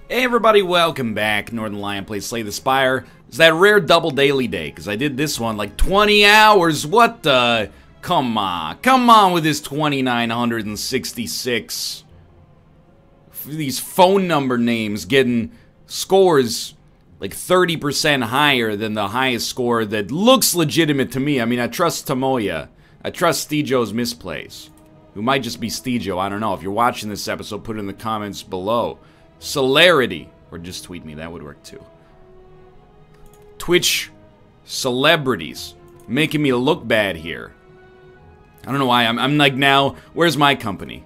Hey everybody, welcome back. Northernlion plays Slay the Spire. It's that rare double daily day, because I did this one like 20 hours. What the? Come on with this 2,966. These phone number names getting scores like 30% higher than the highest score that looks legitimate to me. I mean, I trust Tomoya. I trust Stejo's misplays. Who might just be Stejo, I don't know. If you're watching this episode, put it in the comments below. Celerity, or just tweet me, that would work too. Twitch celebrities making me look bad here. I don't know why, I'm like now, where's my company?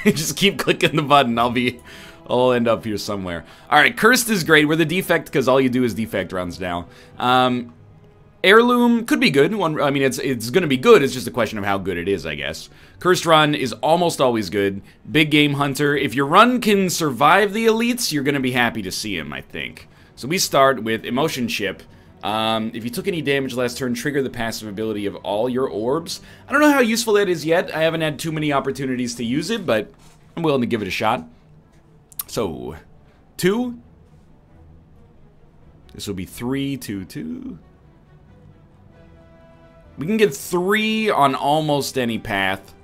Just keep clicking the button, I'll end up here somewhere. Alright, Cursed is great, we're the defect because all you do is defect runs now. Heirloom could be good. I mean, it's gonna be good. It's just a question of how good it is, I guess. Cursed Run is almost always good. Big Game Hunter. If your run can survive the elites, you're gonna be happy to see him, I think. So we start with Emotion Chip. If you took any damage last turn, trigger the passive ability of all your orbs. I don't know how useful that is yet. I haven't had too many opportunities to use it, but I'm willing to give it a shot. So, 2. This will be 3, 2, 2. We can get 3 on almost any path.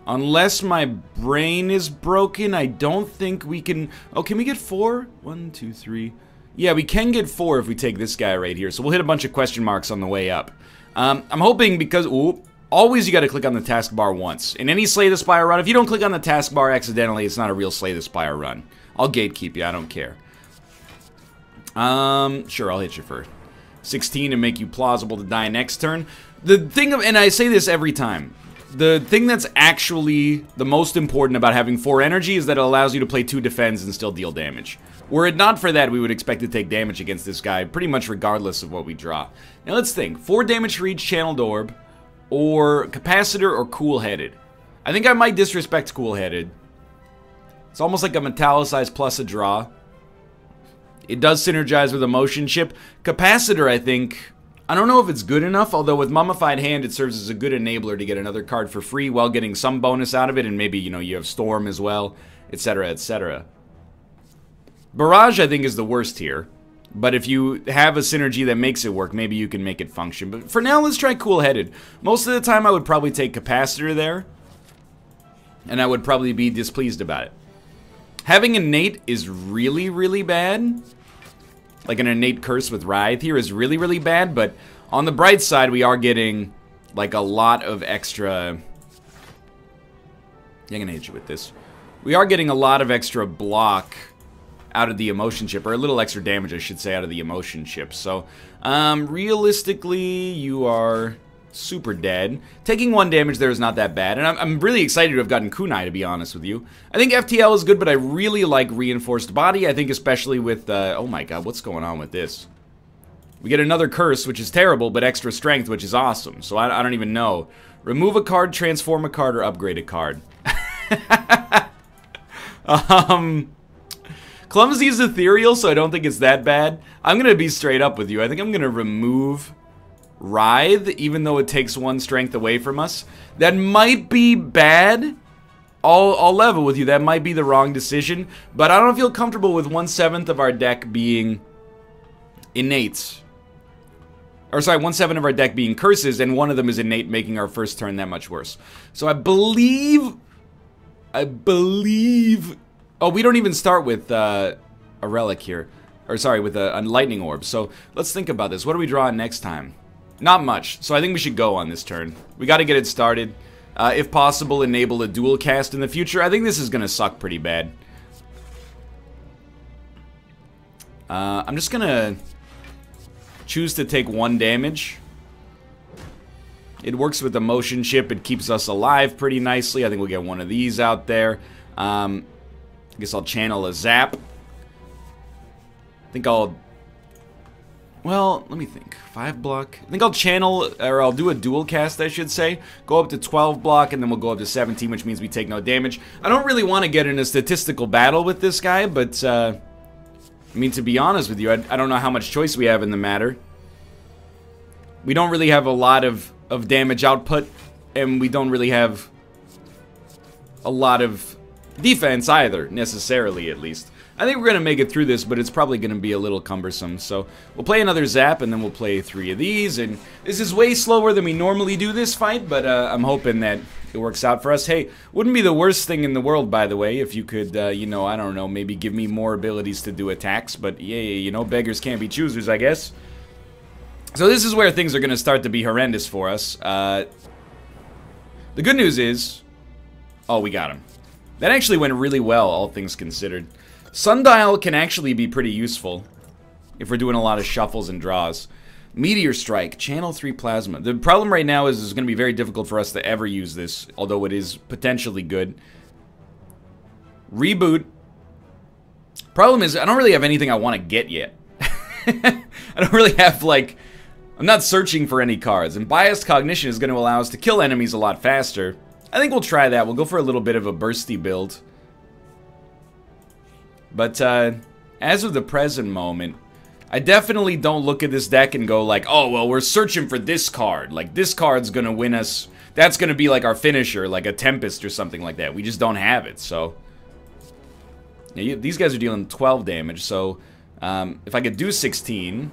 Unless my brain is broken, I don't think we can... Oh, can we get 4? 1, 2, 3... Yeah, we can get 4 if we take this guy right here. So we'll hit a bunch of question marks on the way up. I'm hoping because... Ooh, always you gotta click on the taskbar once. In any Slay the Spire run, if you don't click on the taskbar accidentally, it's not a real Slay the Spire run. I'll gatekeep you, I don't care. Sure, I'll hit you for 16 and make you plausible to die next turn. The thing of, and I say this every time, the thing that's actually the most important about having 4 energy is that it allows you to play 2 defense and still deal damage. Were it not for that, we would expect to take damage against this guy pretty much regardless of what we draw. Now let's think, 4 damage for each channeled orb, or capacitor, or cool-headed. I think I might disrespect cool-headed. It's almost like a metallicized plus a draw. It does synergize with Emotion Chip. Capacitor, I think... I don't know if it's good enough, although with Mummified Hand, it serves as a good enabler to get another card for free while getting some bonus out of it, and maybe, you know, you have Storm as well, etc., etc. Barrage, I think, is the worst here, but if you have a synergy that makes it work, maybe you can make it function. But for now, let's try Cool-Headed. Most of the time, I would probably take Capacitor there, and I would probably be displeased about it. Having Innate is really, really bad. Like an innate curse with Writhe here is really, really bad, but on the bright side, we are getting, like, a lot of extra... Yeah, I'm gonna hit you with this. We are getting a lot of extra block out of the Emotion Chip, or a little extra damage, I should say, out of the Emotion Chip. So, realistically, you are super dead. Taking 1 damage there is not that bad, and I'm really excited to have gotten Kunai, to be honest with you. I think FTL is good, but I really like Reinforced Body. I think especially with, oh my god, what's going on with this? We get another Curse, which is terrible, but extra Strength, which is awesome. So I don't even know. Remove a card, transform a card, or upgrade a card. Clumsy is ethereal, so I don't think it's that bad. I'm gonna be straight up with you. I think I'm gonna remove Writhe, even though it takes 1 strength away from us. That might be bad. I'll level with you. That might be the wrong decision, but I don't feel comfortable with 1/7 of our deck being innate. Or sorry, 1/7 of our deck being curses, and 1 of them is innate, making our first turn that much worse. So I believe... Oh, we don't even start with a relic here. Or sorry, with a lightning orb. So let's think about this. What do we draw next time? Not much, so I think we should go on this turn. We gotta get it started. If possible, enable a dual cast in the future. I think this is gonna suck pretty bad. I'm just gonna choose to take 1 damage. It works with the Emotion Chip. It keeps us alive pretty nicely. I think we'll get 1 of these out there. I guess I'll channel a Zap. I think I'll... Well, let me think. 5 block. I think I'll channel, or I'll do a dual cast, I should say. Go up to 12 block, and then we'll go up to 17, which means we take no damage. I don't really want to get in a statistical battle with this guy, but, I mean, to be honest with you, I don't know how much choice we have in the matter. We don't really have a lot of damage output, and we don't really have a lot of defense either, necessarily, at least. I think we're going to make it through this, but it's probably going to be a little cumbersome. So we'll play another Zap, and then we'll play 3 of these. And this is way slower than we normally do this fight, but I'm hoping that it works out for us. Hey, wouldn't be the worst thing in the world, by the way, if you could, you know, I don't know, maybe give me more abilities to do attacks. But yeah, you know, beggars can't be choosers, I guess. So this is where things are going to start to be horrendous for us. The good news is... Oh, we got him. That actually went really well, all things considered. Sundial can actually be pretty useful if we're doing a lot of shuffles and draws. Meteor Strike, Channel 3 Plasma. The problem right now is it's going to be very difficult for us to ever use this, although it is potentially good. Reboot. Problem is, I don't really have anything I want to get yet. I don't really have, like... I'm not searching for any cards, and Biased Cognition is going to allow us to kill enemies a lot faster. I think we'll try that. We'll go for a little bit of a bursty build. But, as of the present moment, I definitely don't look at this deck and go like, oh, well, we're searching for this card. Like, this card's gonna win us. That's gonna be like our finisher, like a Tempest or something like that. We just don't have it, so. Yeah, these guys are dealing 12 damage, so if I could do 16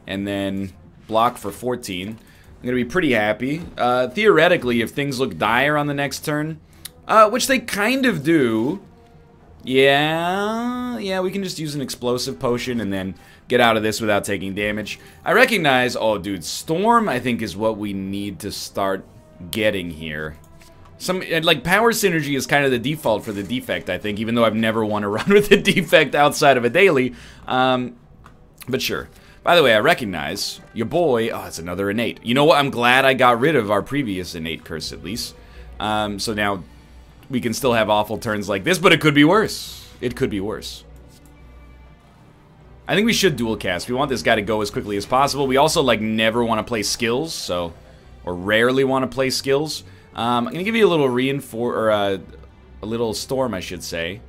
and then block for 14, I'm gonna be pretty happy. Theoretically, if things look dire on the next turn, which they kind of do, yeah, we can just use an explosive potion and then get out of this without taking damage. I recognize, oh dude, Storm I think is what we need to start getting here. Like, power synergy is kind of the default for the defect, I think, even though I've never won a run with a defect outside of a daily. But sure. By the way, I recognize your boy, oh, it's another innate. You know what, I'm glad I got rid of our previous innate curse at least. So now we can still have awful turns like this, but it could be worse. It could be worse. I think we should dual cast. We want this guy to go as quickly as possible. We also, like, never want to play skills, so... Or rarely want to play skills. I'm going to give you a little or a little storm, I should say.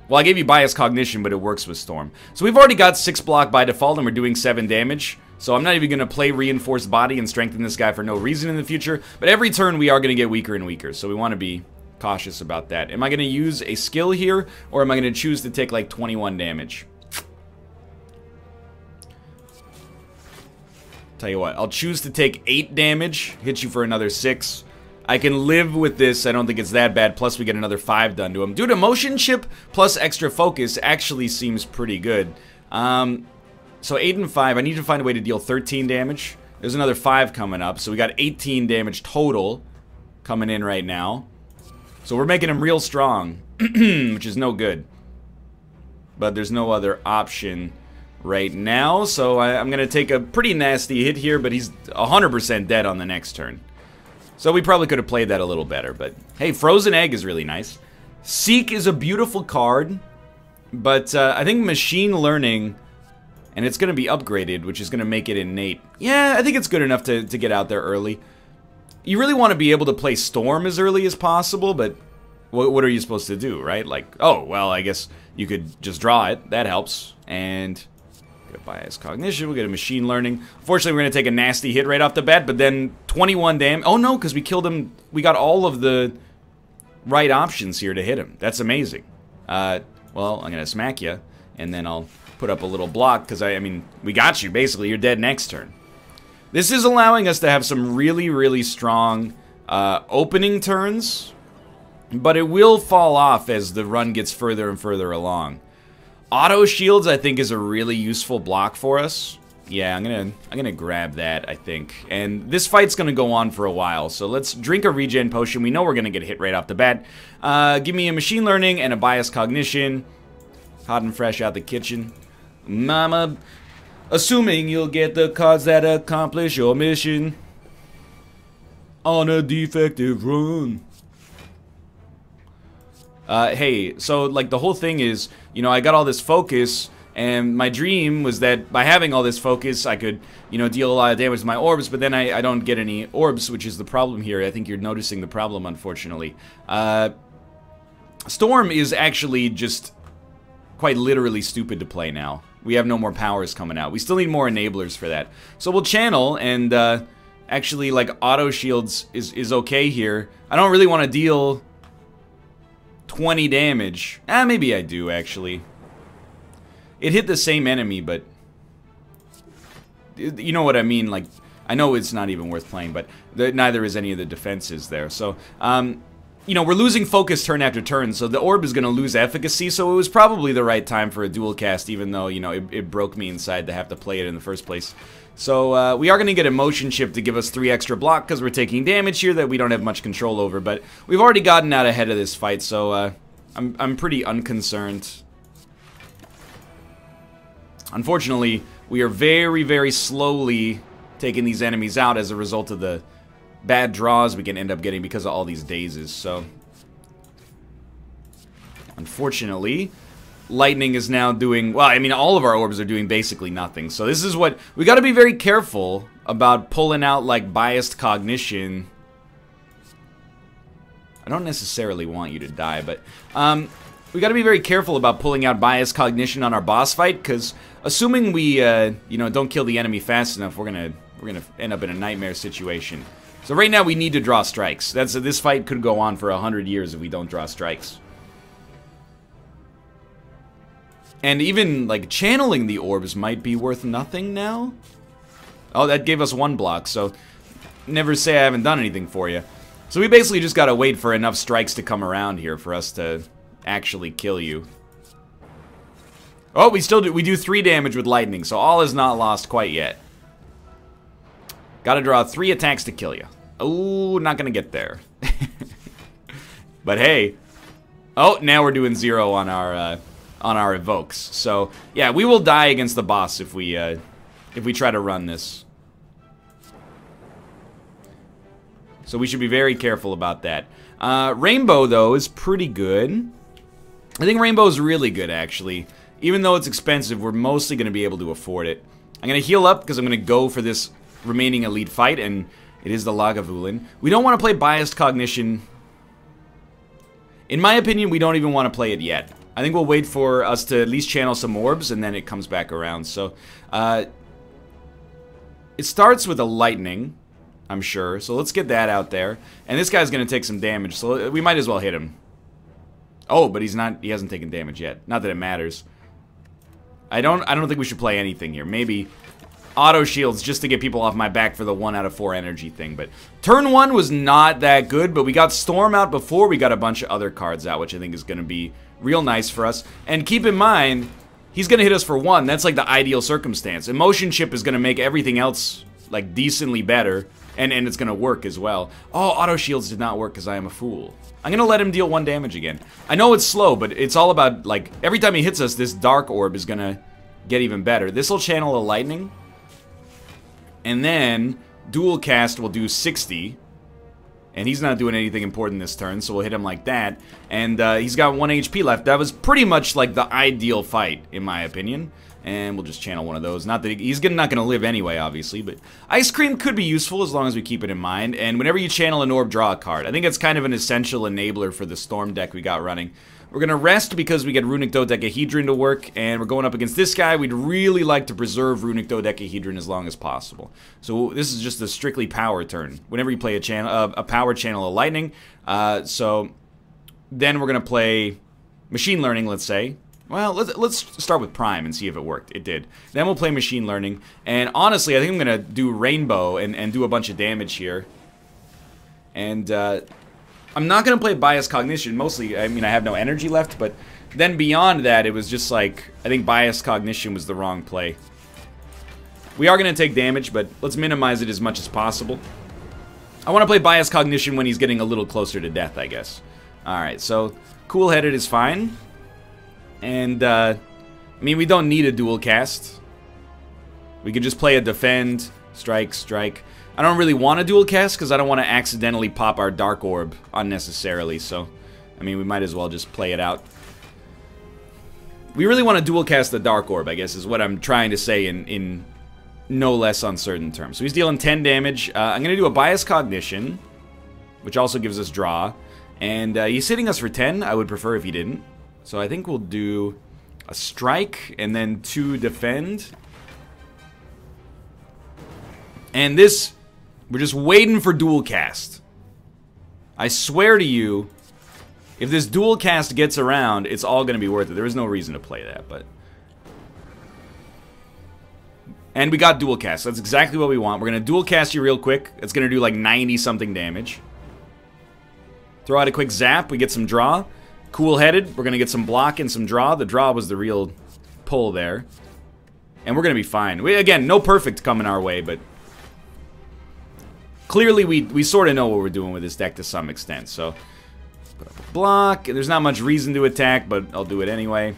Well, I gave you Biased Cognition, but it works with Storm. So we've already got 6 block by default, and we're doing 7 damage. So I'm not even going to play Reinforced Body and strengthen this guy for no reason in the future. But every turn, we are going to get weaker and weaker. So we want to be cautious about that. Am I going to use a skill here, or am I going to choose to take, like, 21 damage? Tell you what, I'll choose to take 8 damage, hit you for another 6. I can live with this, I don't think it's that bad, plus we get another 5 done to him. Dude, Emotion Chip plus extra focus actually seems pretty good. So 8 and 5, I need to find a way to deal 13 damage. There's another 5 coming up, so we got 18 damage total coming in right now. So we're making him real strong, which is no good. But there's no other option right now, so I'm going to take a pretty nasty hit here, but he's 100% dead on the next turn. So we probably could have played that a little better, but hey, Frozen Egg is really nice. Seek is a beautiful card, but I think Machine Learning, and it's going to be upgraded, which is going to make it innate. Yeah, I think it's good enough to get out there early. You really want to be able to play Storm as early as possible, but what are you supposed to do, right? Like, oh, well, I guess you could just draw it. That helps. And get a Biased Cognition. We'll get a Machine Learning. Unfortunately, we're going to take a nasty hit right off the bat, but then 21 damage. Oh, no, because we killed him. We got all of the right options here to hit him. That's amazing. Well, I'm going to smack you, and then I'll put up a little block, because, I mean, we got you, basically. You're dead next turn. This is allowing us to have some really, really strong opening turns, but it will fall off as the run gets further and further along. Auto Shields, I think, is a really useful block for us. Yeah, I'm gonna grab that, I think. And this fight's gonna go on for a while, so let's drink a regen potion. We know we're gonna get hit right off the bat. Give me a Machine Learning and a Biased Cognition. Hot and fresh out the kitchen. Mama... Assuming you'll get the cards that accomplish your mission on a defective run. Hey, so, like, the whole thing is, you know, I got all this focus, and my dream was that by having all this focus, I could, you know, deal a lot of damage to my orbs, but then I don't get any orbs, which is the problem here. I think you're noticing the problem, unfortunately. Storm is actually just quite literally stupid to play now. We have no more powers coming out. We still need more enablers for that. So we'll channel, and actually, like, auto shields is okay here. I don't really want to deal 20 damage. Maybe I do, actually. It hit the same enemy, but... You know what I mean, like... I know it's not even worth playing, but neither is any of the defenses there. So, you know, we're losing focus turn after turn, so the orb is going to lose efficacy, so it was probably the right time for a dual cast, even though, you know, it broke me inside to have to play it in the first place. So, we are going to get a motion chip to give us 3 extra block, because we're taking damage here that we don't have much control over, but we've already gotten out ahead of this fight, so, I'm pretty unconcerned. Unfortunately, we are very, very slowly taking these enemies out as a result of the bad draws we can end up getting because of all these dazes, so... Unfortunately, lightning is now doing... Well, I mean, all of our orbs are doing basically nothing, so this is what... We gotta be very careful about pulling out, like, biased cognition. I don't necessarily want you to die, but... we gotta be very careful about pulling out biased cognition on our boss fight, because assuming we, you know, don't kill the enemy fast enough, we're gonna end up in a nightmare situation. So right now we need to draw strikes. This fight could go on for 100 years if we don't draw strikes. And even, like, channeling the orbs might be worth nothing now. Oh, that gave us 1 block, so never say I haven't done anything for you. So we basically just gotta wait for enough strikes to come around here for us to actually kill you. Oh, we do 3 damage with lightning, so all is not lost quite yet. Gotta draw 3 attacks to kill you. Oh, not gonna get there. But hey. Oh, now we're doing 0 on our evokes. So, yeah, we will die against the boss if we try to run this. So we should be very careful about that. Rainbow, though, is pretty good. I think Rainbow is really good, actually. Even though it's expensive, we're mostly going to be able to afford it. I'm going to heal up because I'm going to go for this remaining elite fight, and it is the Lagavulin. We don't want to play Biased Cognition. In my opinion, we don't even want to play it yet. I think we'll wait for us to at least channel some orbs, and then it comes back around. So, it starts with a lightning, I'm sure. So let's get that out there. And this guy's going to take some damage, so we might as well hit him. Oh, but he hasn't taken damage yet. Not that it matters. I don't think we should play anything here. Maybe auto shields just to get people off my back for the 1 out of 4 energy thing. But turn 1 was not that good, but we got Storm out before we got a bunch of other cards out, which I think is going to be real nice for us. And keep in mind, he's going to hit us for 1. That's like the ideal circumstance. Emotion Chip is going to make everything else like decently better, and it's going to work as well. Oh, auto shields did not work because I am a fool. I'm going to let him deal 1 damage again. I know it's slow, but it's all about, like, every time he hits us, this Dark Orb is going to get even better. This will channel a Lightning. And then, Dual Cast will do 60. And he's not doing anything important this turn, so we'll hit him like that. And he's got 1 HP left. That was pretty much, like, the ideal fight, in my opinion. And we'll just channel one of those. Not that he's not going to live anyway, obviously, but Ice Cream could be useful as long as we keep it in mind. And whenever you channel an orb, draw a card. I think it's kind of an essential enabler for the Storm deck we got running. We're going to rest because we get Runic Dodecahedron to work, and we're going up against this guy. We'd really like to preserve Runic Dodecahedron as long as possible. So this is just a strictly power turn. Whenever you play a power channel of lightning, so then we're going to play Machine Learning, let's say. Well, let's start with Prime and see if it worked. It did. Then we'll play Machine Learning. And honestly, I think I'm going to do Rainbow and do a bunch of damage here. And I'm not going to play Biased Cognition. Mostly, I mean, I have no energy left. But then beyond that, it was just like, I think Biased Cognition was the wrong play. We are going to take damage, but let's minimize it as much as possible. I want to play Biased Cognition when he's getting a little closer to death, I guess. Alright, so Cool-Headed is fine. And, I mean, we don't need a dual cast. We could just play a defend, strike, strike. I don't really want a dual cast because I don't want to accidentally pop our Dark Orb unnecessarily, so, I mean, we might as well just play it out. We really want to dual cast the Dark Orb, I guess, is what I'm trying to say in no less uncertain terms. So he's dealing 10 damage. I'm going to do a Biased Cognition, which also gives us draw. And he's hitting us for 10. I would prefer if he didn't. So I think we'll do a strike and then 2 defend. And this, we're just waiting for dual cast. I swear to you, If this dual cast gets around, it's all going to be worth it. There is no reason to play that, but... And we got dual cast. That's exactly what we want. We're going to dual cast you real quick. It's going to do like 90-something damage. Throw out a quick zap. We get some draw. Cool-headed. We're going to get some block and some draw. The draw was the real pull there. And we're going to be fine. Again, no perfect coming our way, but... Clearly, we sort of know what we're doing with this deck to some extent, so... Put up a block. There's not much reason to attack, but I'll do it anyway.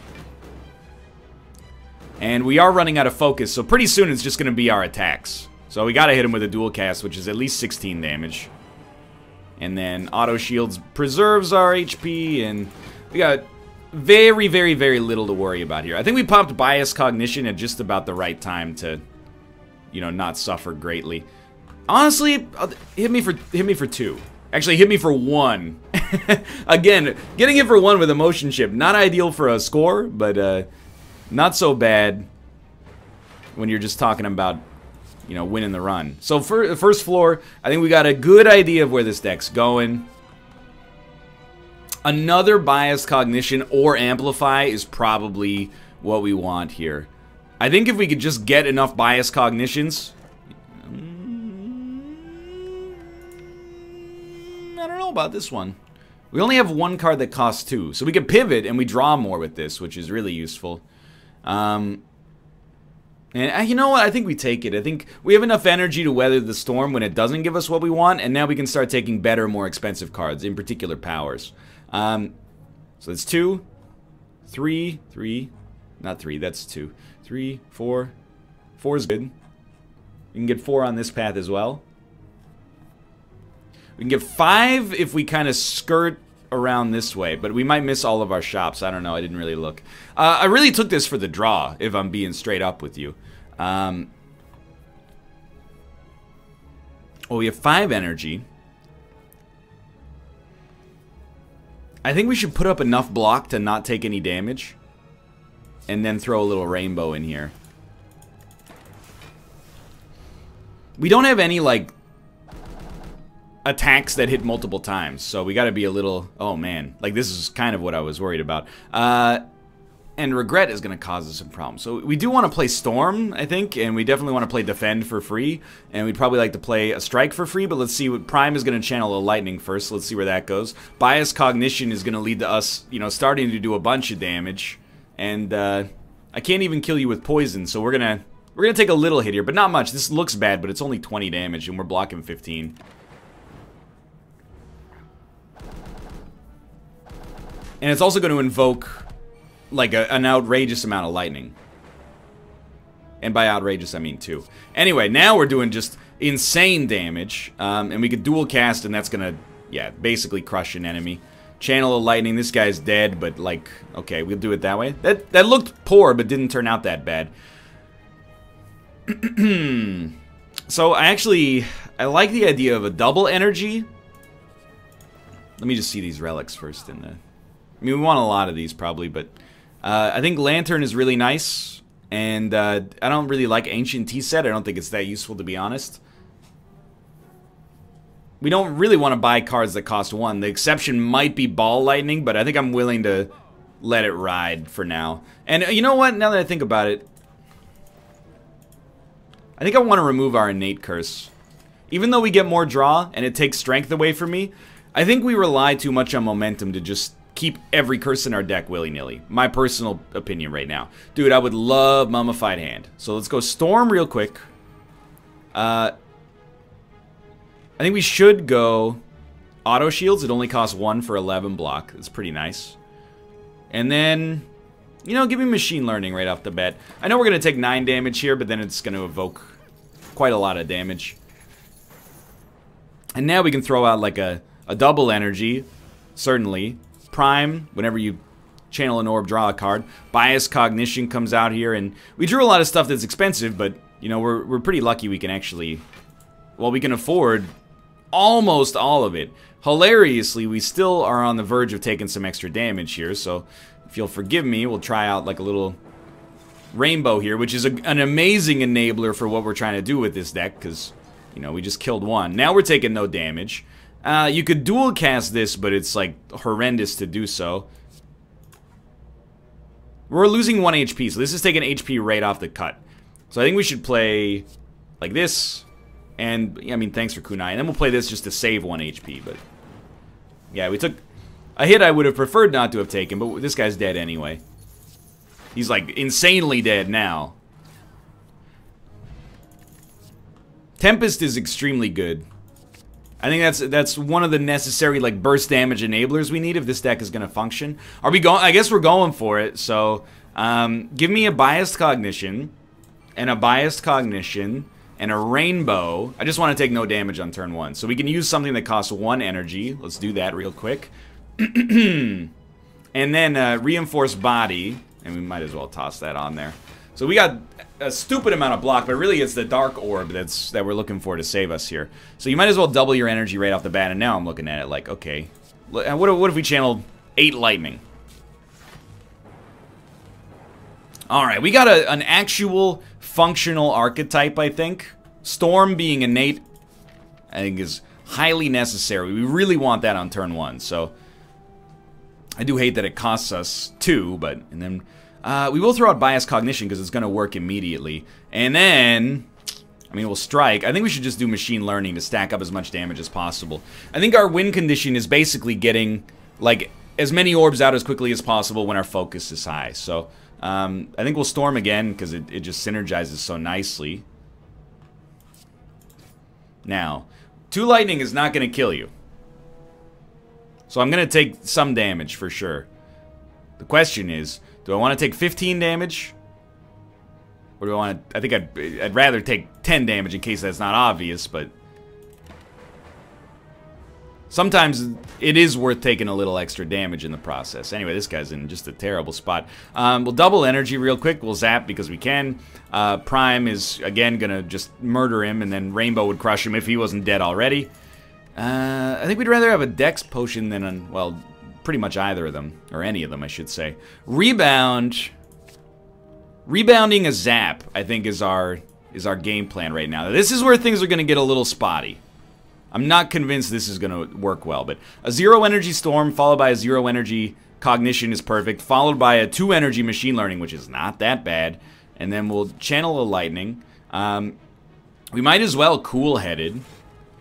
And we are running out of focus, so pretty soon it's just going to be our attacks. So we got to hit him with a dual cast, which is at least 16 damage. And then auto shields preserves our HP, and we got very, very, very little to worry about here. I think we popped bias cognition at just about the right time to, you know, not suffer greatly. Honestly, hit me for 2. Actually, hit me for 1. Again, getting hit for 1 with a motion chip, not ideal for a score, but not so bad when you're just talking about, you know, winning the run. So for the first floor, I think we got a good idea of where this deck's going. Another bias cognition or amplify is probably what we want here. I think if we could just get enough bias cognitions... I don't know about this one. We only have 1 card that costs 2, so we can pivot and we draw more with this, which is really useful. And you know what? I think we take it. I think we have enough energy to weather the storm when it doesn't give us what we want, and now we can start taking better, more expensive cards, in particular powers. So it's 2, 3, not 3, that's 2, 3, 4. 4 is good. You can get 4 on this path as well. We can get 5 if we kind of skirt around this way, but we might miss all of our shops. I don't know. I didn't really look. I really took this for the draw, if I'm being straight up with you. Oh, we have 5 energy. I think we should put up enough block to not take any damage, and then throw a little rainbow in here. We don't have any, like, attacks that hit multiple times, so we gotta be a little... Oh man, like this is kind of what I was worried about. And regret is gonna cause us some problems. So we do want to play Storm, I think, and we definitely want to play Defend for free, and we'd probably like to play a Strike for free, but let's see what... Prime is gonna channel a Lightning first, so let's see where that goes. Bias Cognition is gonna lead to us, you know, starting to do a bunch of damage, and I can't even kill you with Poison, so we're gonna take a little hit here, but not much. This looks bad, but it's only 20 damage, and we're blocking 15. And it's also going to invoke, like, an outrageous amount of lightning. And by outrageous, I mean 2. Anyway, now we're doing just insane damage. And we could dual cast, and that's going to, yeah, basically crush an enemy. Channel of lightning, this guy's dead, but, like, okay, we'll do it that way. That looked poor, but didn't turn out that bad. So, I like the idea of a double energy. Let me just see these relics first in the... I mean, we want a lot of these, probably, but I think Lantern is really nice, and I don't really like Ancient Tea Set. I don't think it's that useful, to be honest. We don't really want to buy cards that cost 1. The exception might be Ball Lightning, but I think I'm willing to let it ride for now. And you know what? Now that I think about it, I think I want to remove our Innate Curse. Even though we get more draw, and it takes strength away from me, I think we rely too much on momentum to just keep every curse in our deck willy-nilly. My personal opinion right now. Dude, I would love Mummified Hand. So let's go Storm real quick. I think we should go Auto Shields. It only costs 1 for 11 block. That's pretty nice. And then, you know, give me Machine Learning right off the bat. I know we're going to take 9 damage here, but then it's going to evoke quite a lot of damage. And now we can throw out like a double energy, certainly. Prime, whenever you channel an orb, draw a card. Bias Cognition comes out here, and we drew a lot of stuff that's expensive, but, you know, we're pretty lucky we can actually... Well, we can afford almost all of it. Hilariously, we still are on the verge of taking some extra damage here, so if you'll forgive me, we'll try out like a little rainbow here, which is an amazing enabler for what we're trying to do with this deck, because, you know, we just killed 1. Now we're taking no damage. You could dual cast this, but it's like horrendous to do so. We're losing 1 HP, so this is taking HP right off the cut. So I think we should play like this. And, I mean, thanks for Kunai. And then we'll play this just to save 1 HP, but... Yeah, we took a hit I would have preferred not to have taken, but this guy's dead anyway. He's, like, insanely dead now. Tempest is extremely good. I think that's one of the necessary, like, burst damage enablers we need if this deck is going to function. Are we going? I guess we're going for it, so... give me a Biased Cognition, and a Biased Cognition, and a Rainbow. I just want to take no damage on turn 1. So we can use something that costs 1 energy. Let's do that real quick. And then Reinforced Body, and we might as well toss that on there. So we got a stupid amount of block, but really it's the Dark Orb that we're looking for to save us here. So you might as well double your energy right off the bat, and now I'm looking at it like, okay, what if we channeled 8 Lightning? Alright, we got an actual functional archetype, I think. Storm being innate, I think, is highly necessary. We really want that on turn 1, so... I do hate that it costs us 2, but... And then... we will throw out Biased Cognition, because it's going to work immediately. And then... I mean, we'll strike. I think we should just do Machine Learning to stack up as much damage as possible. I think our win condition is basically getting, like, as many orbs out as quickly as possible when our focus is high, so... I think we'll Storm again, because it just synergizes so nicely. Now, 2 Lightning is not going to kill you. So I'm going to take some damage for sure. The question is, do I want to take 15 damage? Or do I want to... I think I'd rather take 10 damage in case that's not obvious, but... Sometimes it is worth taking a little extra damage in the process. Anyway, this guy's in just a terrible spot. We'll double energy real quick. We'll zap because we can. Prime is, again, going to just murder him, and then Rainbow would crush him if he wasn't dead already. I think we'd rather have a Dex potion than, well, pretty much either of them. Or any of them, I should say. Rebound. Rebounding a zap, I think, is our game plan right now. This is where things are going to get a little spotty. I'm not convinced this is going to work well, but a 0 energy Storm followed by a 0 energy Cognition is perfect, followed by a 2 energy Machine Learning, which is not that bad, and then we'll channel a Lightning. We might as well Cool-Headed,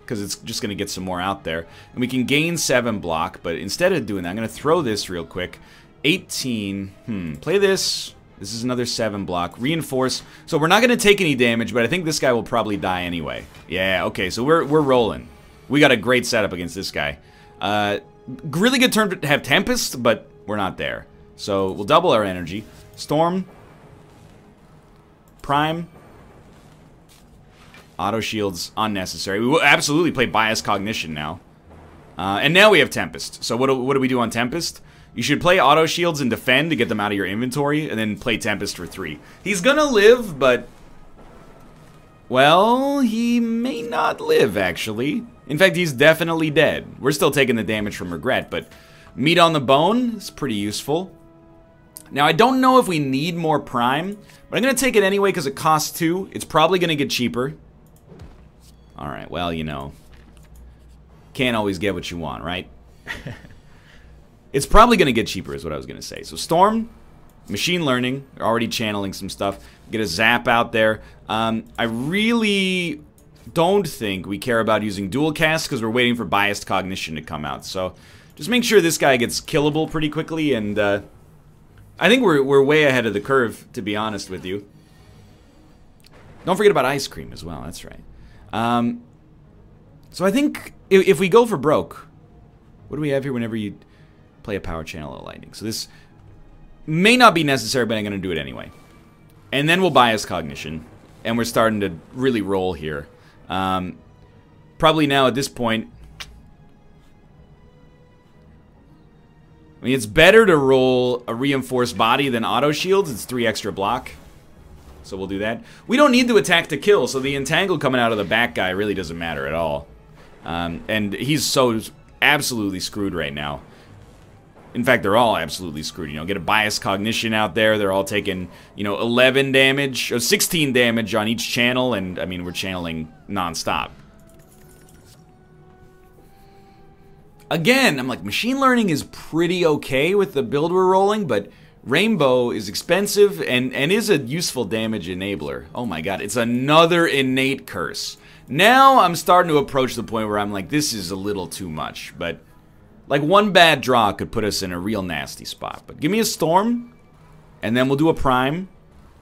because it's just going to get some more out there, and we can gain 7 block, but instead of doing that, I'm going to throw this real quick. 18, play this. This is another 7 block. Reinforce. So we're not going to take any damage, but I think this guy will probably die anyway. Yeah, okay, so we're rolling. We got a great setup against this guy. Really good turn to have Tempest, but we're not there. So we'll double our energy. Storm. Prime. Auto shields unnecessary. We will absolutely play Biased Cognition now. And now we have Tempest. So what do we do on Tempest? You should play auto shields and defend to get them out of your inventory, and then play Tempest for 3. He's gonna live, but... Well, he may not live, actually. In fact, he's definitely dead. We're still taking the damage from Regret, but meat on the bone is pretty useful. Now, I don't know if we need more Prime, but I'm gonna take it anyway because it costs 2. It's probably gonna get cheaper. Alright, well, you know. Can't always get what you want, right? It's probably going to get cheaper is what I was going to say. So Storm, Machine Learning, they're already channeling some stuff. Get a Zap out there. I really don't think we care about using Dual Cast because we're waiting for Biased Cognition to come out. So just make sure this guy gets killable pretty quickly, and I think we're way ahead of the curve, to be honest with you. Don't forget about Ice Cream as well, that's right. So I think if we go for broke, what do we have here whenever you... play a power channel of Lightning. So this may not be necessary, but I'm going to do it anyway. And then we'll Biased Cognition. And we're starting to really roll here. Probably now at this point... I mean, it's better to roll a Reinforced Body than Auto Shields. It's 3 extra block. So we'll do that. We don't need to attack to kill, so the Entangle coming out of the back guy really doesn't matter at all. And he's so absolutely screwed right now. In fact, they're all absolutely screwed. You know, get a Biased Cognition out there. They're all taking, you know, 11 damage, or 16 damage on each channel, and, I mean, we're channeling non-stop. Again, I'm like, machine learning is pretty okay with the build we're rolling, but Rainbow is expensive and is a useful damage enabler. Oh my god, it's another innate curse. Now I'm starting to approach the point where I'm like, this is a little too much, but like one bad draw could put us in a real nasty spot. But give me a Storm, and then we'll do a Prime,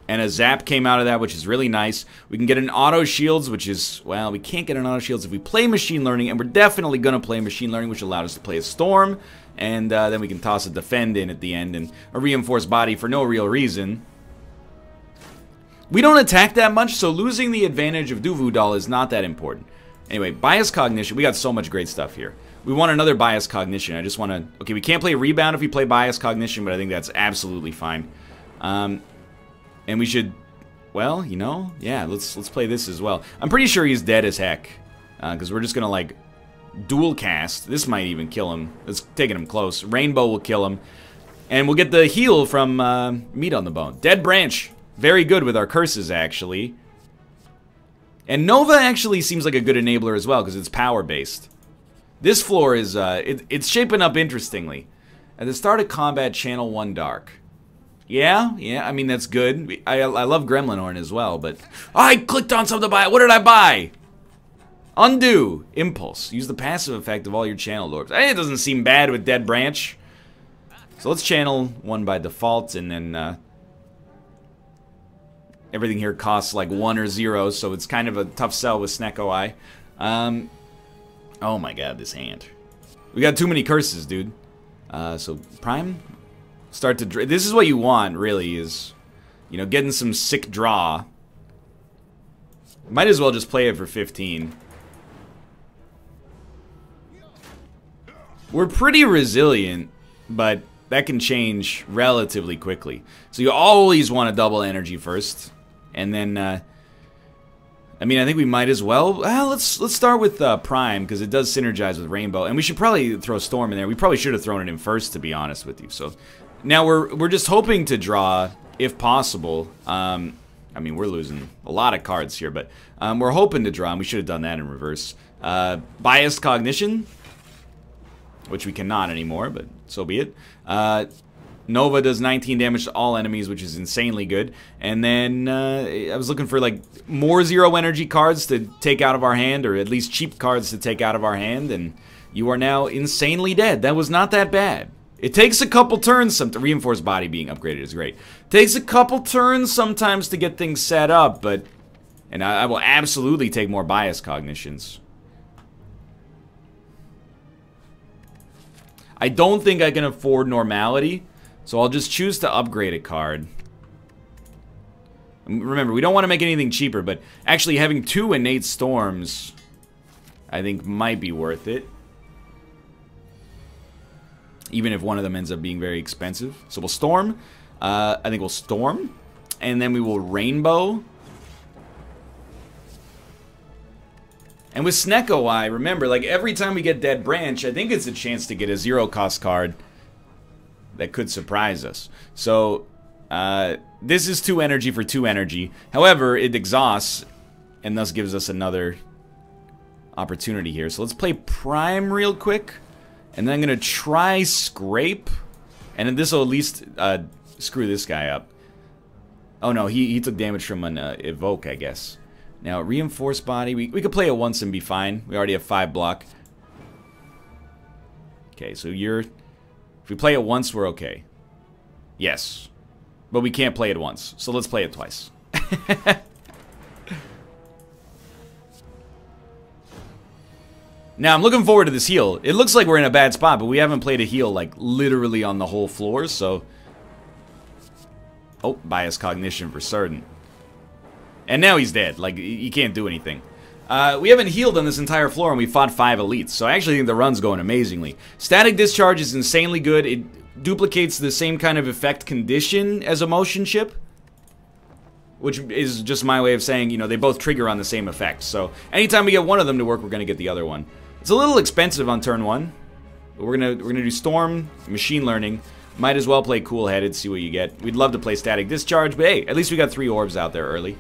and a Zap came out of that, which is really nice. We can get an Auto Shields, which is, well, we can't get an Auto Shields if we play Machine Learning, and we're definitely going to play Machine Learning, which allowed us to play a Storm, and then we can toss a Defend in at the end, and a Reinforced Body for no real reason. We don't attack that much, so losing the advantage of Duvu Doll is not that important. Anyway, Bias Cognition. We got so much great stuff here. We want another Bias Cognition. I just want to... Okay, we can't play Rebound if we play Bias Cognition, but I think that's absolutely fine. And we should... Well, you know, yeah, let's play this as well. I'm pretty sure he's dead as heck, because we're just going to, like, dual cast. This might even kill him. It's taking him close. Rainbow will kill him. And we'll get the heal from Meat on the Bone. Dead Branch. Very good with our curses, actually. And Nova actually seems like a good enabler as well, because it's power-based. This floor is, it's shaping up interestingly. At the start of combat, channel 1 dark. Yeah, I mean, that's good. I love Gremlin Horn as well, but... I clicked on something to buy it. What did I buy? Undo. Impulse. Use the passive effect of all your channel orbs. It doesn't seem bad with Dead Branch. So let's channel 1 by default, and then, everything here costs like 1 or 0, so it's kind of a tough sell with Snecko Eye. Oh my god, this hand. We got too many curses, dude. So, Prime? Start to... This is what you want, really, is... You know, getting some sick draw. Might as well just play it for 15. We're pretty resilient, but that can change relatively quickly. So you always want to double energy first. And then, I mean, I think we might as well. Let's start with Prime, because it does synergize with Rainbow. And we should probably throw Storm in there. We probably should have thrown it in first, to be honest with you. So now we're just hoping to draw, if possible. I mean, we're losing a lot of cards here, but we're hoping to draw, and we should have done that in reverse. Biased Cognition, which we cannot anymore, but so be it. Nova does 19 damage to all enemies, which is insanely good. And then I was looking for like more 0 energy cards to take out of our hand, or at least cheap cards to take out of our hand, and you are now insanely dead. That was not that bad. It takes a couple turns. Reinforced Body being upgraded is great. Takes a couple turns sometimes to get things set up, but... And I will absolutely take more Bias Cognitions. I don't think I can afford Normality, so I'll just choose to upgrade a card. Remember, we don't want to make anything cheaper, but actually having 2 innate storms, I think, might be worth it. Even if one of them ends up being very expensive. So we'll Storm. I think we'll Storm. And then we will Rainbow. And with Snecko Eye, remember, like, every time we get Dead Branch, I think it's a chance to get a 0-cost card that could surprise us. So, this is 2 energy for 2 energy. However, it exhausts, and thus gives us another opportunity here. So let's play Prime real quick. And then I'm going to try Scrape. And then this will at least screw this guy up. Oh no, he took damage from an Evoke, I guess. Now, Reinforced Body, we could play it once and be fine. We already have 5 block. Okay, so if we play it once, we're okay. Yes. But we can't play it once, so let's play it twice. Now, I'm looking forward to this heal. It looks like we're in a bad spot, but we haven't played a heal, like, literally on the whole floor, so... Oh, Bias Cognition for certain. And now he's dead. Like, he can't do anything. We haven't healed on this entire floor, and we fought 5 elites, so I actually think the run's going amazingly. Static Discharge is insanely good. It duplicates the same kind of effect condition as a motion chip, which is just my way of saying, you know, they both trigger on the same effect. So anytime we get one of them to work, we're going to get the other one. It's a little expensive on turn 1, but we're gonna do Storm, Machine Learning. Might as well play Cool Headed, see what you get. We'd love to play Static Discharge, but hey, at least we got 3 orbs out there early.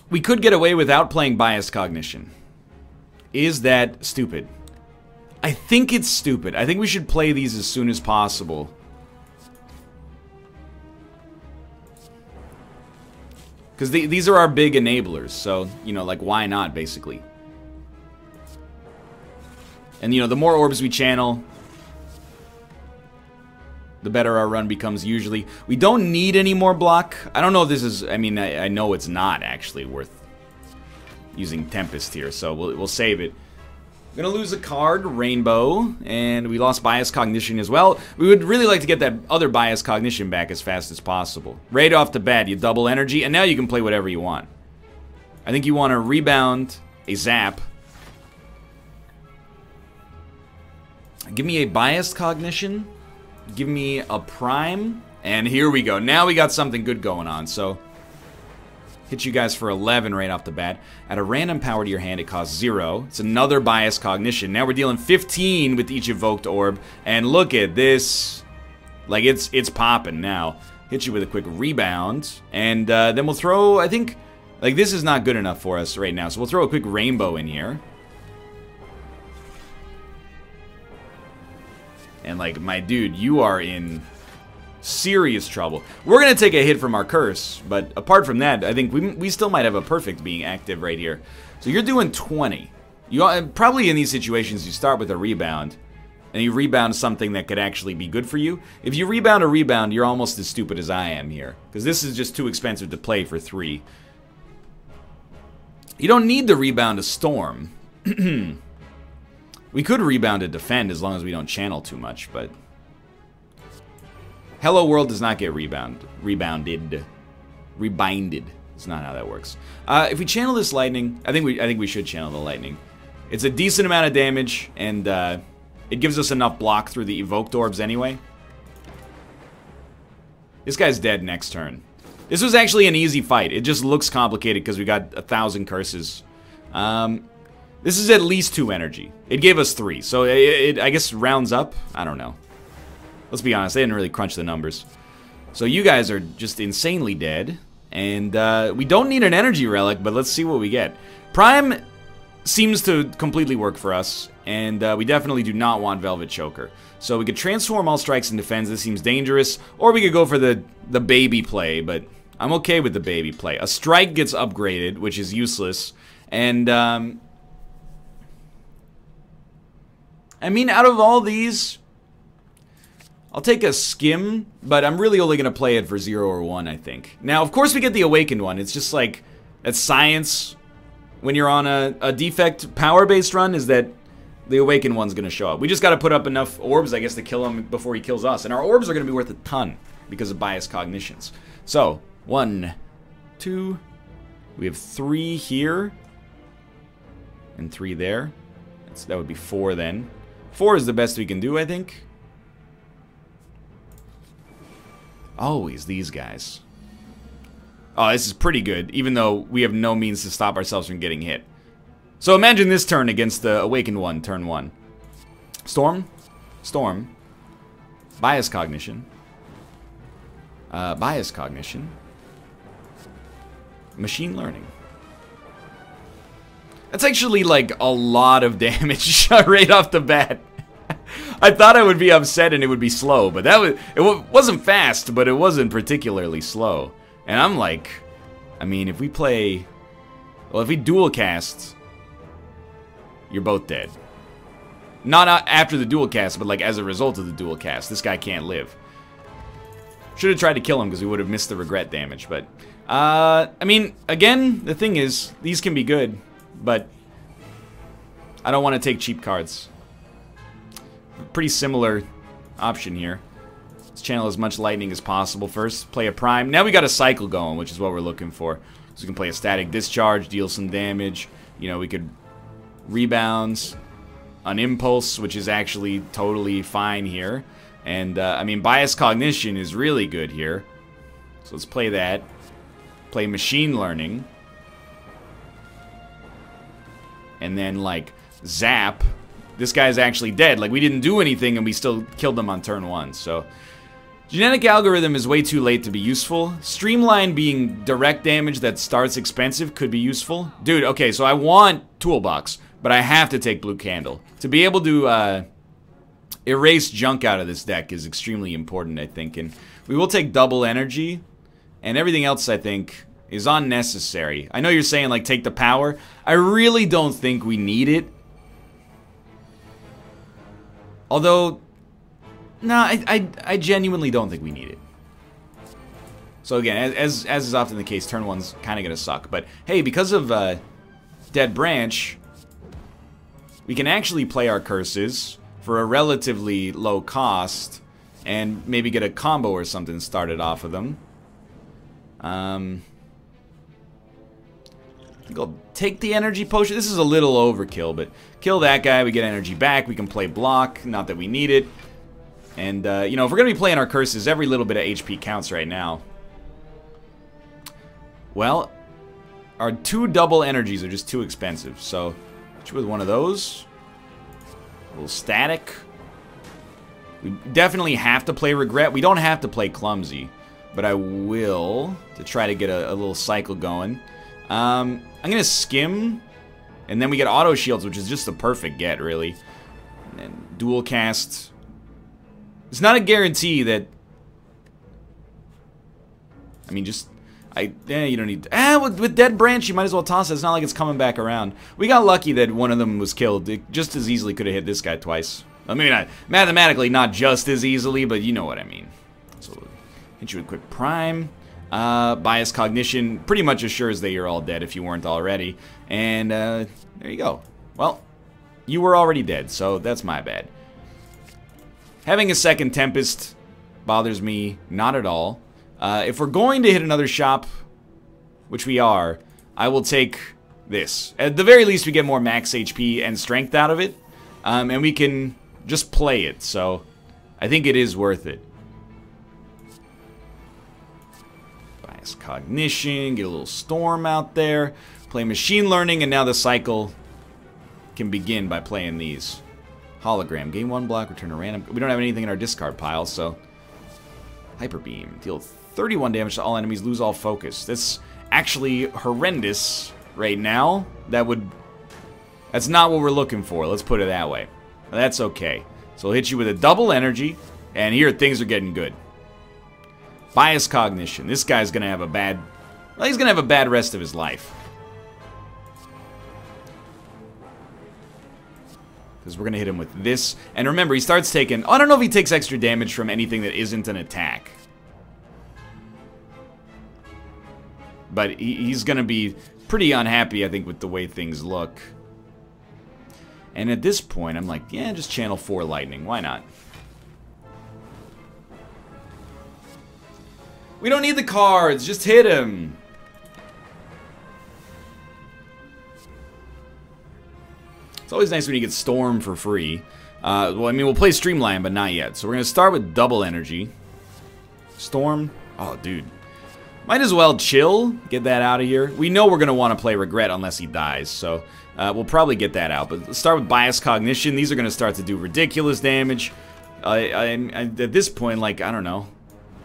We could get away without playing Biased Cognition. Is that stupid? I think it's stupid. I think we should play these as soon as possible. Because these are our big enablers, so, you know, like, why not, basically? And, you know, the more orbs we channel, the better our run becomes usually. We don't need any more block. I don't know if this is... I mean, I know it's not actually worth using Tempest here, so we'll save it. We're gonna lose a card, Rainbow, and we lost Bias Cognition as well. We would really like to get that other Bias Cognition back as fast as possible. Right off the bat, you double energy, and now you can play whatever you want. I think you want to rebound, a zap. Give me a Biased Cognition. Give me a Prime. And here we go. Now we got something good going on, so... Hit you guys for 11 right off the bat. Add a random power to your hand, it costs 0. It's another Bias Cognition. Now we're dealing 15 with each evoked orb. And look at this. Like, it's popping now. Hit you with a quick rebound. And then we'll throw, I think... Like, this is not good enough for us right now. So we'll throw a quick Rainbow in here. And, like, my dude, you are in... serious trouble. We're gonna take a hit from our curse, but apart from that, I think we still might have a perfect being active right here. So you're doing 20. You probably in these situations you start with a rebound, and you rebound something that could actually be good for you. If you rebound a rebound, you're almost as stupid as I am here, because this is just too expensive to play for 3. You don't need to rebound a storm. We could rebound a defend as long as we don't channel too much, but. Hello World does not get rebounded. Rebinded. It's not how that works. If we channel this lightning, I think we should channel the lightning. It's a decent amount of damage, and it gives us enough block through the evoked orbs anyway. This guy's dead next turn. This was actually an easy fight. It just looks complicated because we got 1,000 curses. This is at least 2 energy. It gave us 3, so it I guess rounds up. I don't know. Let's be honest, they didn't really crunch the numbers. So you guys are just insanely dead. And we don't need an energy relic, but let's see what we get. Prime seems to completely work for us. And we definitely do not want Velvet Choker. So we could transform all strikes and defends. This seems dangerous. Or we could go for the baby play, but I'm okay with the baby play. A strike gets upgraded, which is useless. And, I mean, out of all these... I'll take a skim, but I'm really only going to play it for 0 or 1, I think. Now, of course we get the Awakened one. It's just like, that's science. When you're on a defect power-based run, is that the Awakened one's going to show up. We just got to put up enough orbs, I guess, to kill him before he kills us. And our orbs are going to be worth a ton because of Bias Cognitions. So, 1, 2, we have 3 here. And 3 there. That would be 4 then. 4 is the best we can do, I think. Always these guys. Oh, this is pretty good, even though we have no means to stop ourselves from getting hit. So imagine this turn against the Awakened one, turn 1. Storm. Storm. Bias Cognition. Bias Cognition. Machine Learning. That's actually like a lot of damage right off the bat. I thought I would be upset and it would be slow, but it wasn't fast, but it wasn't particularly slow. And I'm like, I mean, if we play, well, if we dual cast, you're both dead. Not after the dual cast, but like as a result of the dual cast. This guy can't live. Should have tried to kill him because we would have missed the regret damage, but I mean, again, the thing is, these can be good, but I don't want to take cheap cards. Pretty similar option here. Let's channel as much lightning as possible first. Play a prime. Now we got a cycle going, which is what we're looking for. So we can play a static discharge, deal some damage. You know, we could rebounds, an impulse, which is actually totally fine here. And, I mean, Bias Cognition is really good here. So let's play that. Play Machine Learning. And then, like, Zap. This guy's actually dead. Like, we didn't do anything and we still killed him on turn 1. So, Genetic Algorithm is way too late to be useful. Streamline being direct damage that starts expensive could be useful. Dude, okay, so I want Toolbox. but I have to take blue candle. To be able to erase junk out of this deck is extremely important, I think. And we will take double energy, and everything else, I think, is unnecessary. I know you're saying, like, take the power. I really don't think we need it. Although, no, I genuinely don't think we need it. So again, as is often the case, turn one's kind of going to suck. But hey, because of Dead Branch, we can actually play our curses for a relatively low cost and maybe get a combo or something started off of them. I think I'll take the energy potion. This is a little overkill, but kill that guy, we get energy back, we can play block, not that we need it. And, you know, if we're going to be playing our curses, every little bit of HP counts right now. Well, our 2 double energies are just too expensive, so with one of those. A little static. We definitely have to play Regret. We don't have to play Clumsy, but I will to try to get a little cycle going. I'm going to Skim, and then we get Auto Shields, which is just the perfect get, really. And then Dual Cast. It's not a guarantee that... I mean, just... you don't need... with Dead Branch, you might as well toss it. It's not like it's coming back around. We got lucky that one of them was killed. It just as easily could have hit this guy twice. I mean, mathematically, not just as easily, but you know what I mean. So, hit you with Quick Prime. Bias Cognition pretty much assures that you're all dead if you weren't already. And, there you go. Well, you were already dead, so that's my bad. Having a second Tempest bothers me not at all. If we're going to hit another shop, which we are, I will take this. At the very least, we get more max HP and strength out of it, and we can just play it, so I think it is worth it. Bias Cognition, get a little Storm out there, play Machine Learning, and now the cycle can begin by playing these. Hologram, gain 1 block, return a random... We don't have anything in our discard pile, so... Hyper Beam, deal 31 damage to all enemies, lose all focus. That's actually horrendous right now. That's not what we're looking for, let's put it that way. That's okay. So we'll hit you with a double energy, and here things are getting good. Bias Cognition. This guy's gonna have a bad... Well, he's gonna have a bad rest of his life. Because we're gonna hit him with this. And remember, he starts taking... I don't know if he takes extra damage from anything that isn't an attack. But he's gonna be pretty unhappy, I think, with the way things look. And at this point, I'm like, yeah, just channel 4 lightning. Why not? We don't need the cards. Just hit him. It's always nice when you get Storm for free. Well, I mean, we'll play Streamline, but not yet. So we're going to start with double energy. Storm. Oh, dude. Might as well chill. Get that out of here. We know we're going to want to play Regret unless he dies. So we'll probably get that out. But let's start with Bias Cognition. These are going to start to do ridiculous damage. At this point, like, I don't know.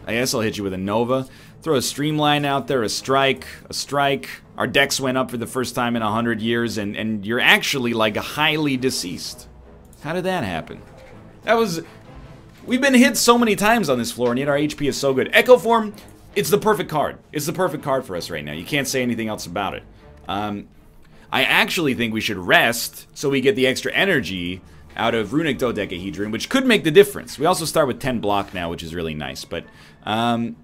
I guess I'll hit you with a Nova. Throw a Streamline out there, a Strike, a Strike. Our decks went up for the first time in 100 years, and you're actually, like, highly deceased. How did that happen? That was... We've been hit so many times on this floor, and yet our HP is so good. Echo Form, it's the perfect card. It's the perfect card for us right now. You can't say anything else about it. I actually think we should rest so we get the extra energy out of Runic Dodecahedron, which could make the difference. We also start with 10 block now, which is really nice. But, dude,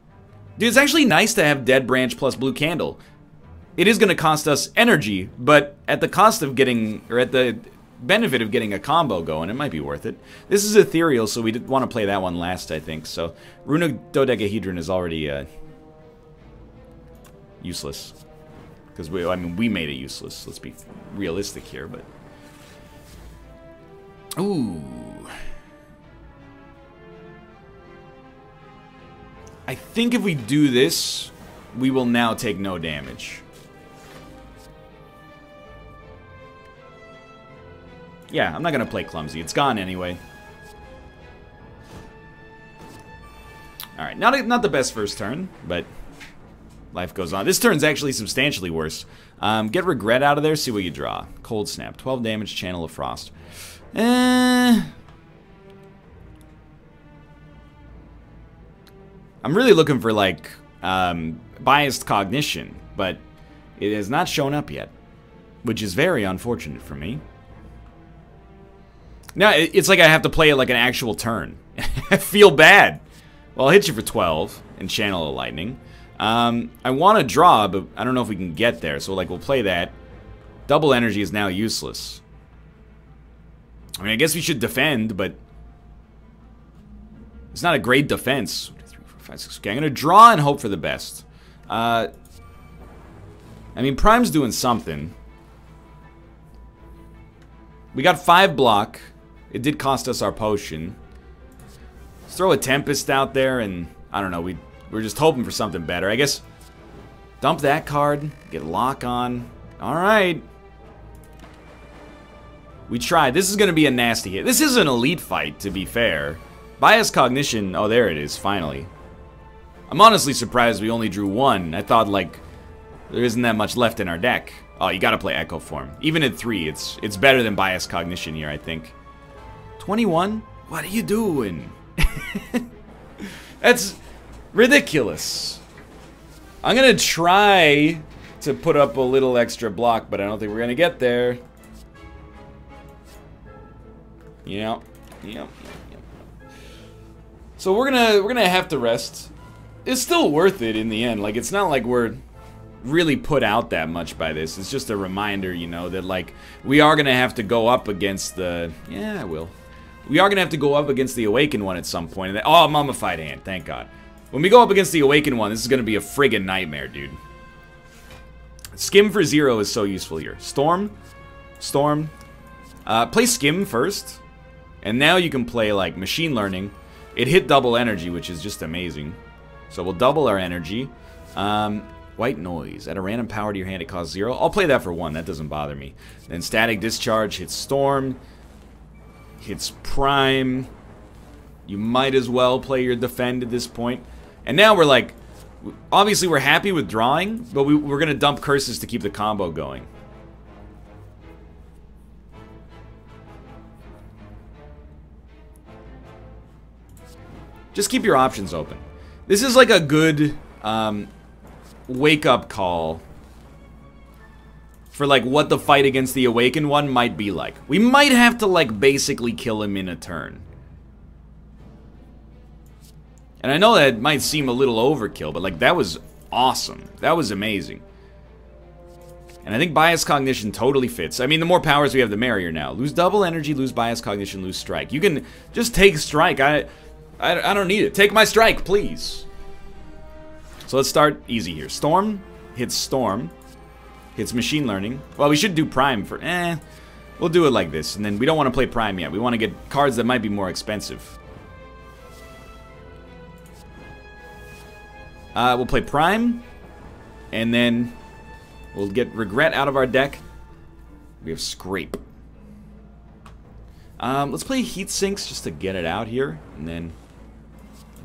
it's actually nice to have Dead Branch plus Blue Candle. It is going to cost us energy, but at the cost of getting, or at the benefit of getting a combo going, it might be worth it. This is Ethereal, so we did want to play that one last, I think. So, Runic Dodecahedron is already useless. Because, I mean, we made it useless. Let's be realistic here, but... Ooh. I think if we do this, we will now take no damage. Yeah, I'm not going to play Clumsy. It's gone anyway. Alright, not the best first turn, but life goes on. This turn's actually substantially worse. Get Regret out of there, see what you draw. Cold Snap, 12 damage, Channel of Frost. I'm really looking for, like, Biased Cognition, but it has not shown up yet, which is very unfortunate for me. Now, it's like I have to play it like an actual turn. I feel bad. Well, I'll hit you for 12 and Channel of Lightning. I want to draw, but I don't know if we can get there, so like we'll play that. Double Energy is now useless. I mean, I guess we should defend, but it's not a great defense. 1, 2, 3, 4, 5, 6. Okay, I'm gonna draw and hope for the best. I mean, Prime's doing something. We got 5 block. It did cost us our potion. Let's throw a Tempest out there, and I don't know. We're just hoping for something better. I guess dump that card, get Lock on. All right. We tried. This is going to be a nasty hit. This is an elite fight, to be fair. Bias Cognition. Oh, there it is, finally. I'm honestly surprised we only drew 1. I thought, like, there isn't that much left in our deck. Oh, you got to play Echo Form. Even at 3, it's better than Bias Cognition here, I think. 21? What are you doing? That's ridiculous. I'm going to try to put up a little extra block, but I don't think we're going to get there. Yep. So we're gonna have to rest. It's still worth it in the end. Like, it's not like we're really put out that much by this. It's just a reminder, you know, that like we are gonna have to go up against the we are gonna have to go up against the Awakened one at some point. And oh, Mummified Hand, thank God. When we go up against the Awakened one, this is gonna be a friggin' nightmare, dude. Skim for 0 is so useful here. Storm. Play Skim first. And now you can play, like, Machine Learning. It hit double energy, which is just amazing. So we'll double our energy. White Noise. Add a random power to your hand, it costs 0. I'll play that for 1. That doesn't bother me. Then Static Discharge hits Storm. Hits Prime. You might as well play your Defend at this point. And now we're, like... Obviously, we're happy with drawing, but we're going to dump Curses to keep the combo going. Just keep your options open. This is like a good wake-up call for like what the fight against the Awakened one might be like. We might have to like basically kill him in a turn. And I know that might seem a little overkill, but like that was awesome. That was amazing. And I think Bias Cognition totally fits. I mean, the more powers we have, the merrier now. Lose double energy, lose Bias Cognition, lose Strike. You can just take Strike. I don't need it. Take my Strike, please. So let's start easy here. Storm hits Storm. Hits Machine Learning. Well, we should do Prime for... We'll do it like this. And then we don't want to play Prime yet. We want to get cards that might be more expensive. We'll play Prime. And then we'll get Regret out of our deck. We have Scrape. Let's play Heat Sinks just to get it out here. And then...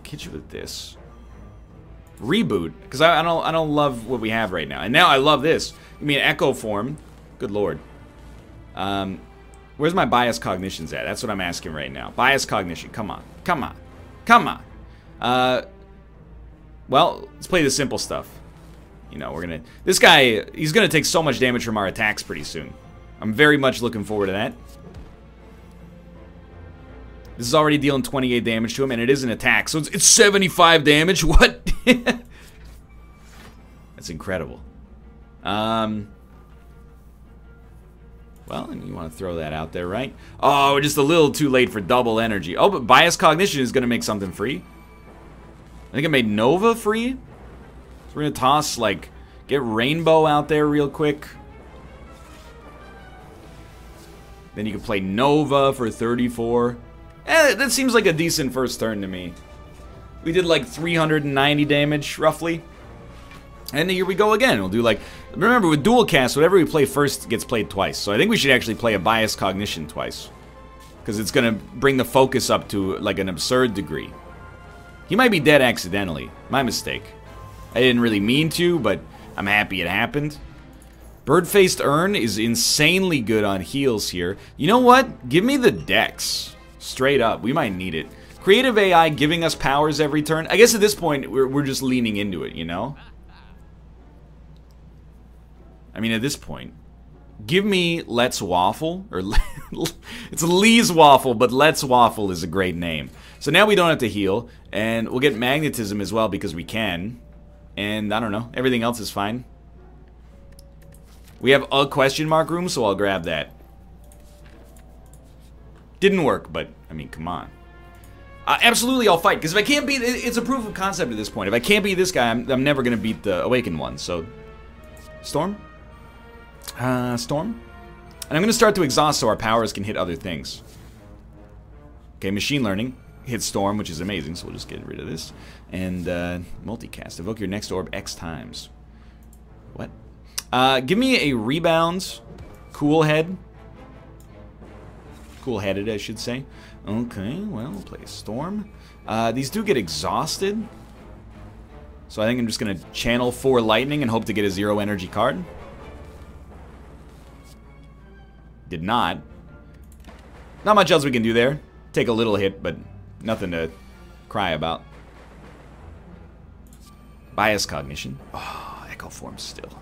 hit you with this. Reboot, because I don't love what we have right now. And now I love this. I mean, Echo Form. Good lord. Where's my Bias Cognitions at? That's what I'm asking right now. Bias Cognition, come on. Come on. Come on. Well, let's play the simple stuff. You know, we're gonna... This guy, he's gonna take so much damage from our attacks pretty soon. I'm very much looking forward to that. This is already dealing 28 damage to him, and it is an attack, so it's 75 damage. What? That's incredible. Well, you want to throw that out there, right? Oh, we're just a little too late for double energy. Oh, but Bias Cognition is going to make something free. I think I made Nova free. So we're going to toss, like, get Rainbow out there real quick. Then you can play Nova for 34. That seems like a decent first turn to me. We did like 390 damage, roughly. And here we go again. We'll do like... Remember, with dual cast, whatever we play first gets played twice. So I think we should actually play a Bias Cognition twice. Because it's going to bring the focus up to like an absurd degree. He might be dead accidentally. My mistake. I didn't really mean to, but I'm happy it happened. Bird-faced Urn is insanely good on heals here. You know what? Give me the Dex. Straight up. We might need it. Creative AI giving us powers every turn. I guess at this point, we're just leaning into it, you know? I mean, at this point. Give me Let's Waffle. Or it's Lee's Waffle, but Let's Waffle is a great name. So now we don't have to heal. And we'll get Magnetism as well because we can. And I don't know. Everything else is fine. We have a question mark room, so I'll grab that. Didn't work, but, I mean, come on. Absolutely, I'll fight, because if I can't beat... It's a proof of concept at this point. If I can't beat this guy, I'm never going to beat the Awakened one, so... Storm? Storm? And I'm going to start to exhaust so our powers can hit other things. Okay, Machine Learning. Hit Storm, which is amazing, so we'll just get rid of this. And, multicast. Evoke your next orb X times. What? Give me a Rebound. Cool Head. Cool-headed, I should say. Okay, well, we'll play a Storm. These do get exhausted. So I think I'm just going to channel 4 Lightning and hope to get a 0 energy card. Did not. Not much else we can do there. Take a little hit, but nothing to cry about. Bias Cognition. Oh, Echo Form still.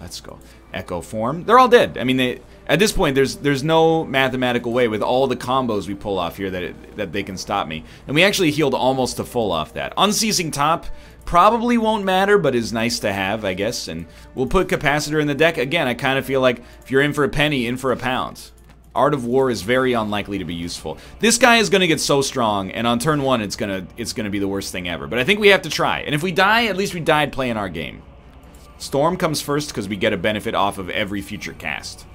Let's go. Echo Form. They're all dead. I mean, at this point, there's no mathematical way with all the combos we pull off here that they can stop me. And we actually healed almost to full off that. Unceasing Top probably won't matter, but is nice to have, I guess. And we'll put Capacitor in the deck. Again, I kind of feel like if you're in for a penny, in for a pound. Art of War is very unlikely to be useful. This guy is going to get so strong, and on turn 1, it's gonna be the worst thing ever. But I think we have to try. And if we die, at least we died playing our game. Storm comes first because we get a benefit off of every future cast.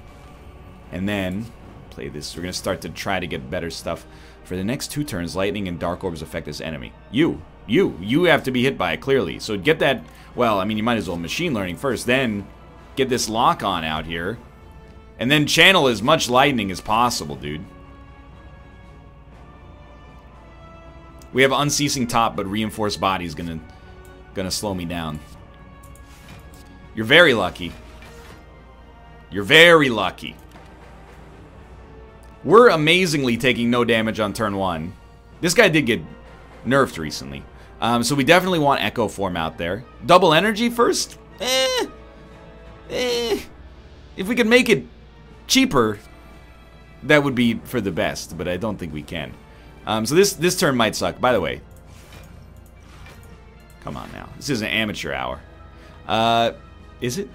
And then, play this. We're going to start to try to get better stuff. For the next 2 turns, Lightning and Dark Orbs affect this enemy. You have to be hit by it, clearly. So get that, well, I mean, you might as well Machine Learning first, then get this lock on out here. And then channel as much Lightning as possible, dude. We have Unceasing Top, but Reinforced Body is gonna slow me down. You're very lucky. You're very lucky. We're amazingly taking no damage on turn 1. This guy did get nerfed recently. So we definitely want Echo Form out there. Double Energy first? If we could make it cheaper, that would be for the best, but I don't think we can. So this turn might suck. By the way, come on now. This is an amateur hour. Is it?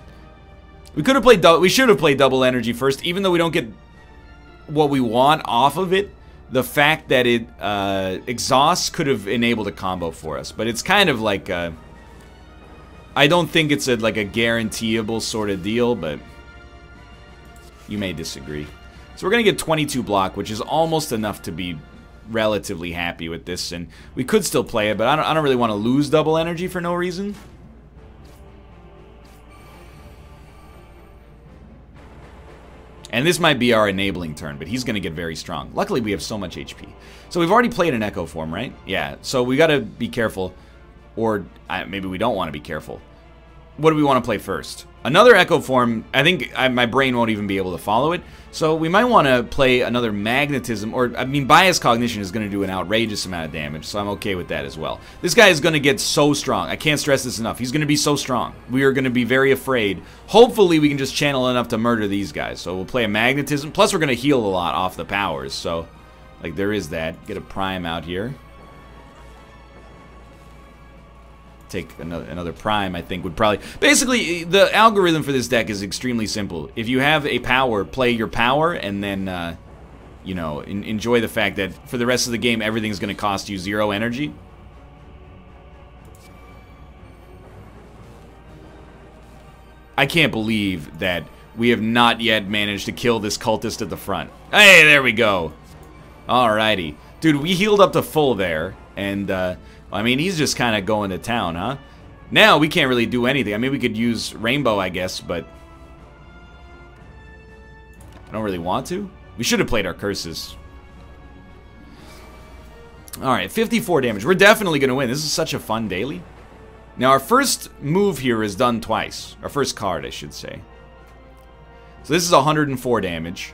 We could have played we should have played Double Energy first, even though we don't get what we want off of it. The fact that it exhausts could have enabled a combo for us, but it's kind of like I don't think it's like a guaranteeable sort of deal, but you may disagree. So we're gonna get 22 block, which is almost enough to be relatively happy with this, and we could still play it, but I don't really want to lose Double Energy for no reason. And this might be our enabling turn, but he's going to get very strong. Luckily, we have so much HP. So we've already played an Echo Form, right? Yeah, so we got to be careful. Or maybe we don't want to be careful. What do we want to play first? Another Echo Form, I think my brain won't even be able to follow it. So we might want to play another Magnetism, or, I mean, Bias Cognition is going to do an outrageous amount of damage, so I'm okay with that as well. This guy is going to get so strong. I can't stress this enough. He's going to be so strong. We are going to be very afraid. Hopefully we can just channel enough to murder these guys. So we'll play a Magnetism, plus we're going to heal a lot off the powers, so, like, there is that. Get a Prime out here. Take another Prime, I think, would probably... Basically, the algorithm for this deck is extremely simple. If you have a power, play your power, and then, you know, enjoy the fact that for the rest of the game, everything's going to cost you 0 energy. I can't believe that we have not yet managed to kill this cultist at the front. Hey, there we go. Alrighty. Dude, we healed up to full there, and, I mean, he's just kind of going to town, huh? Now, we can't really do anything. I mean, we could use Rainbow, I guess, but I don't really want to. We should have played our curses. Alright, 54 damage. We're definitely going to win. This is such a fun daily. Now, our first move here is done twice. Our first card, I should say. So this is 104 damage.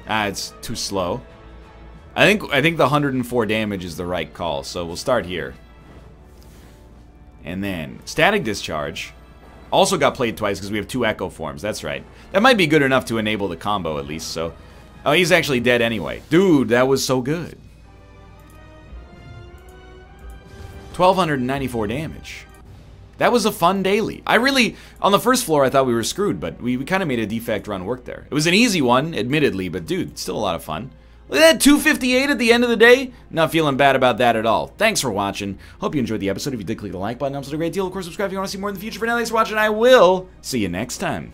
Ah, it's too slow. I think the 104 damage is the right call, so we'll start here. And then, Static Discharge. Also got played twice because we have 2 Echo Forms, that's right. That might be good enough to enable the combo at least, so... Oh, he's actually dead anyway. Dude, that was so good. 1,294 damage. That was a fun daily. I really, on the first floor, I thought we were screwed, but we kind of made a defect run work there. It was an easy one, admittedly, but dude, still a lot of fun. Look at that, 258 at the end of the day. Not feeling bad about that at all. Thanks for watching. Hope you enjoyed the episode. If you did, click the like button. It helps a great deal. Of course, subscribe if you want to see more in the future. For now, thanks for watching. I will see you next time.